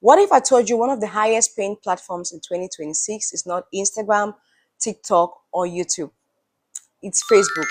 What if I told you one of the highest paying platforms in 2026 is not Instagram, TikTok, or YouTube? It's Facebook.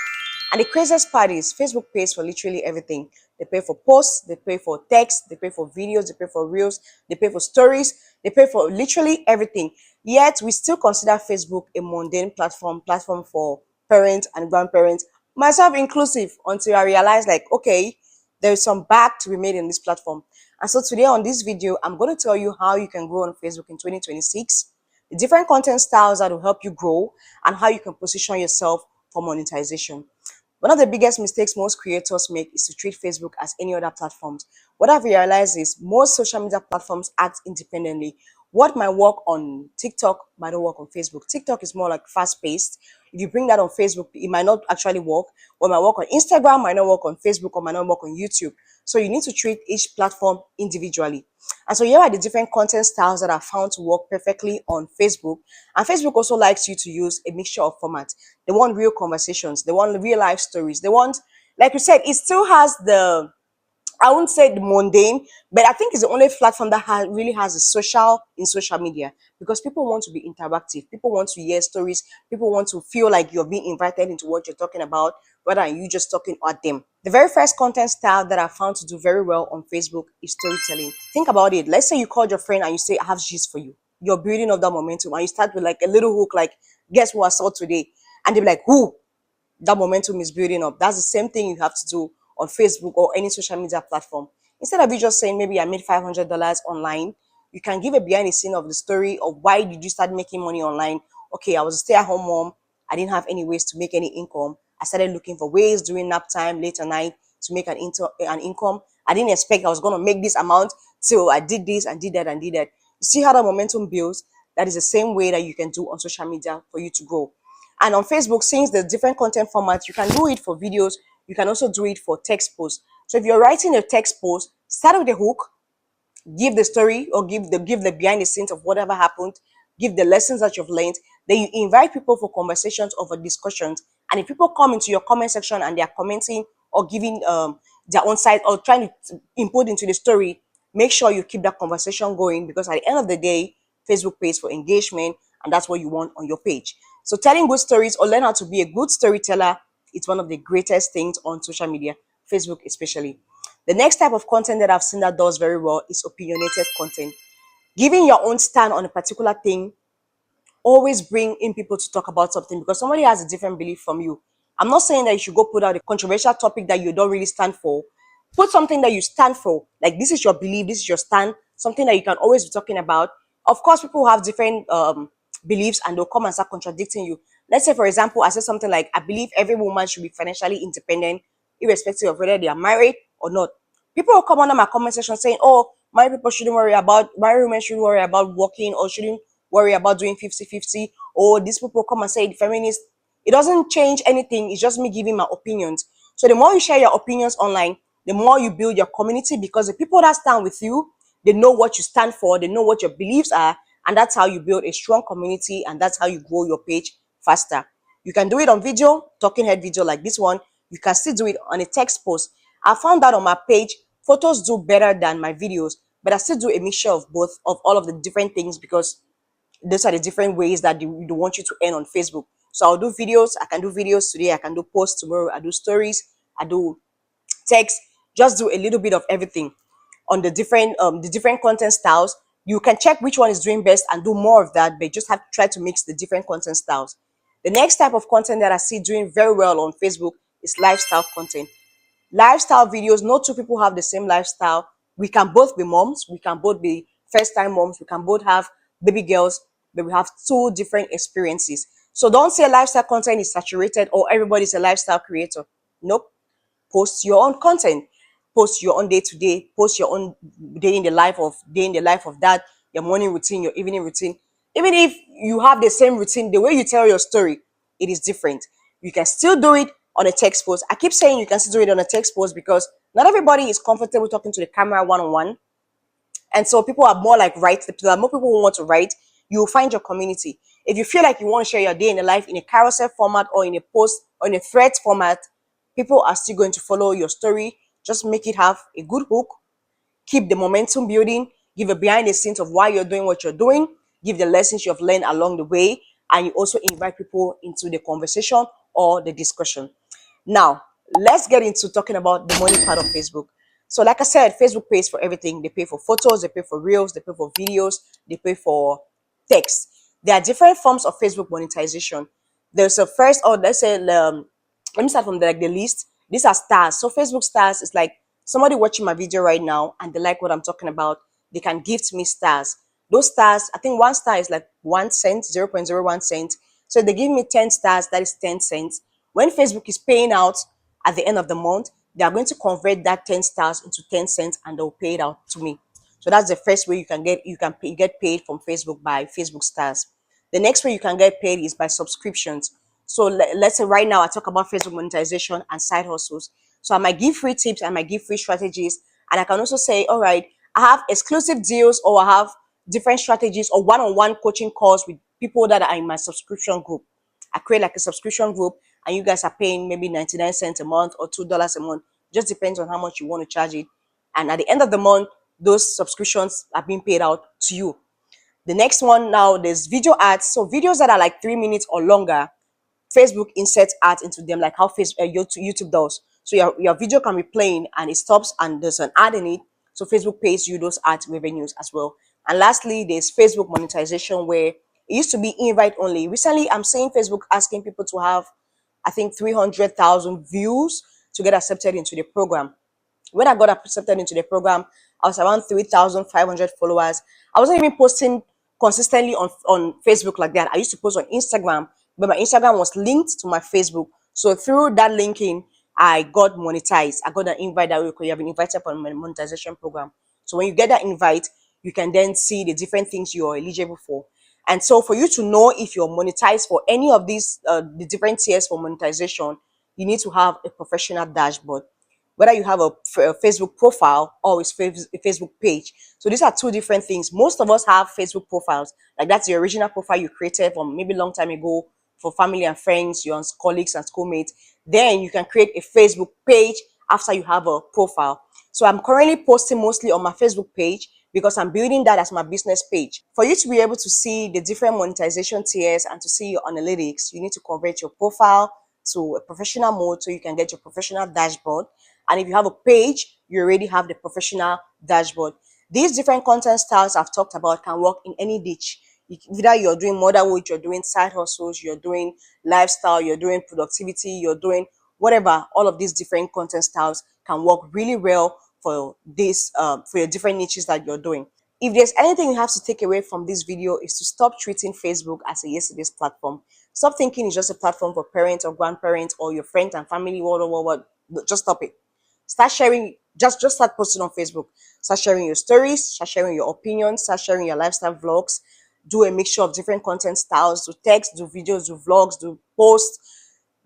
And the craziest part is Facebook pays for literally everything. They pay for posts, they pay for text, they pay for videos, they pay for reels, they pay for stories, they pay for literally everything. Yet we still consider Facebook a mundane platform for parents and grandparents, myself inclusive, until I realized like, okay, there is some back to be made in this platform. And so today on this video, I'm going to tell you how you can grow on Facebook in 2026, the different content styles that will help you grow, and how you can position yourself for monetization. One of the biggest mistakes most creators make is to treat Facebook as any other platforms. What I've realized is most social media platforms act independently. What might work on TikTok might not work on Facebook. TikTok is more like fast paced. If you bring that on Facebook, it might not actually work. What might work on Instagram might not work on Facebook or might not work on YouTube. So you need to treat each platform individually. And so here are the different content styles that are found to work perfectly on Facebook. And Facebook also likes you to use a mixture of formats. They want real conversations. They want real life stories. They want, like you said, it still has the, I wouldn't say the mundane, but I think it's the only platform that really has a social in social media, because people want to be interactive. People want to hear stories. People want to feel like you're being invited into what you're talking about, rather than you just talking at them. The very first content style that I found to do very well on Facebook is storytelling. Think about it. Let's say you called your friend and you say, I have gist for you. You're building up that momentum and you start with like a little hook, like, guess who I saw today? And they'll be like, who? That momentum is building up. That's the same thing you have to do on Facebook or any social media platform. Instead of you just saying, maybe I made $500 online, you can give a behind the scene of the story of why did you start making money online. Okay, I was a stay-at-home mom. I didn't have any ways to make any income. I started looking for ways during nap time, late at night, to make an income. I didn't expect I was going to make this amount, so I did this and did that and did that. You see how that momentum builds? That is the same way that you can do on social media for you to grow. And on Facebook, since there's different content formats, you can do it for videos. You can also do it for text posts. So if you're writing a text post, start with the hook, give the story or give the behind the scenes of whatever happened, give the lessons that you've learned. Then you invite people for conversations or for discussions. And if people come into your comment section and they are commenting or giving their own side or trying to input into the story, make sure you keep that conversation going, because at the end of the day, Facebook pays for engagement, and that's what you want on your page. So telling good stories or learn how to be a good storyteller, it's one of the greatest things on social media, Facebook especially. The next type of content that I've seen that does very well is opinionated content. Giving your own stand on a particular thing always bring in people to talk about something, because somebody has a different belief from you. I'm not saying that you should go put out a controversial topic that you don't really stand for. Put something that you stand for. Like, this is your belief, this is your stand, something that you can always be talking about. Of course, people have different beliefs and they'll come and start contradicting you. Let's say, for example, I said something like, I believe every woman should be financially independent, irrespective of whether they are married or not. People will come under my comment section saying, oh, married women shouldn't worry about working or shouldn't worry about doing 50-50. Or these people come and say the feminist. It doesn't change anything. It's just me giving my opinions. So the more you share your opinions online, the more you build your community, because the people that stand with you, they know what you stand for, they know what your beliefs are, and that's how you build a strong community, and that's how you grow your page faster. You can do it on video, talking head video like this one. You can still do it on a text post. I found that on my page, photos do better than my videos, but I still do a mixture of both, of all of the different things, because those are the different ways that they want you to earn on Facebook. So I'll do videos. I can do videos today. I can do posts tomorrow. I do stories. I do text. Just do a little bit of everything on the different content styles. You can check which one is doing best and do more of that, but just have to try to mix the different content styles. The next type of content that I see doing very well on Facebook is lifestyle content. Lifestyle videos. No two people have the same lifestyle. We can both be moms. We can both be first-time moms. We can both have baby girls, but we have two different experiences. So don't say lifestyle content is saturated or everybody's a lifestyle creator. Nope. Post your own content. Post your own day to day. Post your own day in the life of that. Your morning routine, your evening routine. Even if you have the same routine, the way you tell your story, it is different. You can still do it on a text post. I keep saying you can still do it on a text post because not everybody is comfortable talking to the camera one-on-one. And so people are more like write. There are more people who want to write. You will find your community. If you feel like you want to share your day in the life in a carousel format or in a post or in a thread format, people are still going to follow your story. Just make it have a good hook. Keep the momentum building. give a behind the scenes of why you're doing what you're doing, give the lessons you've learned along the way, and you also invite people into the conversation or the discussion. Now, let's get into talking about the money part of Facebook. So, like I said, Facebook pays for everything. They pay for photos, they pay for reels, they pay for videos, they pay for text. There are different forms of Facebook monetization. There's a first, or let's say, let me start from the list. These are stars. So, Facebook stars is like somebody watching my video right now and they like what I'm talking about. They can gift me stars. Those stars, I think one star is like 1 cent, 0.01 cent. So, if they give me 10 stars, that is 10 cents. When Facebook is paying out at the end of the month, they are going to convert that 10 stars into 10 cents and they'll pay it out to me. So that's the first way you get paid from Facebook by Facebook stars. The next way you can get paid is by subscriptions. So let's say right now I talk about Facebook monetization and side hustles. So I might give free tips, I might give free strategies, and I can also say, all right, I have exclusive deals or I have different strategies or one-on-one coaching calls with people that are in my subscription group. I create like a subscription group and you guys are paying maybe 99 cents a month or $2 a month. Just depends on how much you want to charge it. And at the end of the month, those subscriptions are being paid out to you. The next one now, there's video ads. So videos that are like 3 minutes or longer, Facebook inserts ads into them, like how YouTube does. So your video can be playing and it stops and there's an ad in it. So Facebook pays you those ad revenues as well. And lastly, there's Facebook monetization where it used to be invite only. Recently, I'm seeing Facebook asking people to have, I think, 300,000 views to get accepted into the program. When I got accepted into the program, I was around 3,500 followers. I wasn't even posting consistently on Facebook like that. I used to post on Instagram, but my Instagram was linked to my Facebook. So through that linking, I got monetized. I got an invite that you have been invited for my monetization program. So when you get that invite, you can then see the different things you're eligible for. And so for you to know if you're monetized for any of these, the different tiers for monetization, you need to have a professional dashboard, whether you have a Facebook profile or a Facebook page. So these are two different things. Most of us have Facebook profiles. Like that's the original profile you created from maybe a long time ago for family and friends, your colleagues and schoolmates. Then you can create a Facebook page after you have a profile. So I'm currently posting mostly on my Facebook page because I'm building that as my business page. For you to be able to see the different monetization tiers and to see your analytics, you need to convert your profile to a professional mode so you can get your professional dashboard. And if you have a page, you already have the professional dashboard. These different content styles I've talked about can work in any niche. Either you're doing motherhood, you're doing side hustles, you're doing lifestyle, you're doing productivity, you're doing whatever. All of these different content styles can work really well for this for your different niches that you're doing. If there's anything you have to take away from this video is to stop treating Facebook as a yesterday's platform. Stop thinking it's just a platform for parents or grandparents or your friends and family. What. Just stop it. Start sharing, just start posting on Facebook. Start sharing your stories, start sharing your opinions, start sharing your lifestyle vlogs. Do a mixture of different content styles. Do text, do videos, do vlogs, do posts,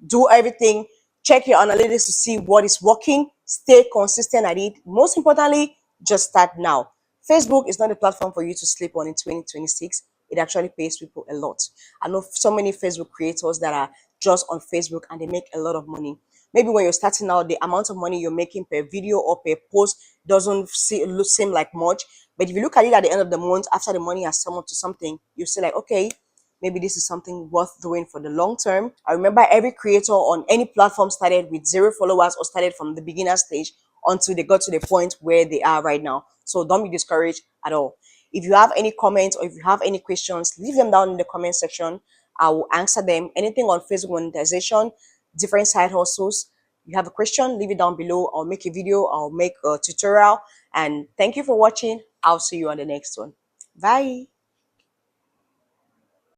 do everything. Check your analytics to see what is working. Stay consistent at it. Most importantly, just start now. Facebook is not a platform for you to sleep on in 2026. It actually pays people a lot. I know so many Facebook creators that are just on Facebook and they make a lot of money. Maybe when you're starting out, the amount of money you're making per video or per post doesn't seem like much. But if you look at it at the end of the month, after the money has summed up to something, you say like, okay, maybe this is something worth doing for the long term. I remember every creator on any platform started with 0 followers or started from the beginner stage until they got to the point where they are right now. So don't be discouraged at all. If you have any comments or if you have any questions, leave them down in the comment section. I will answer them. Anything on Facebook monetization, different side hustles. You have a question, leave it down below. I'll make a video, I'll make a tutorial. And thank you for watching. I'll see you on the next one. Bye.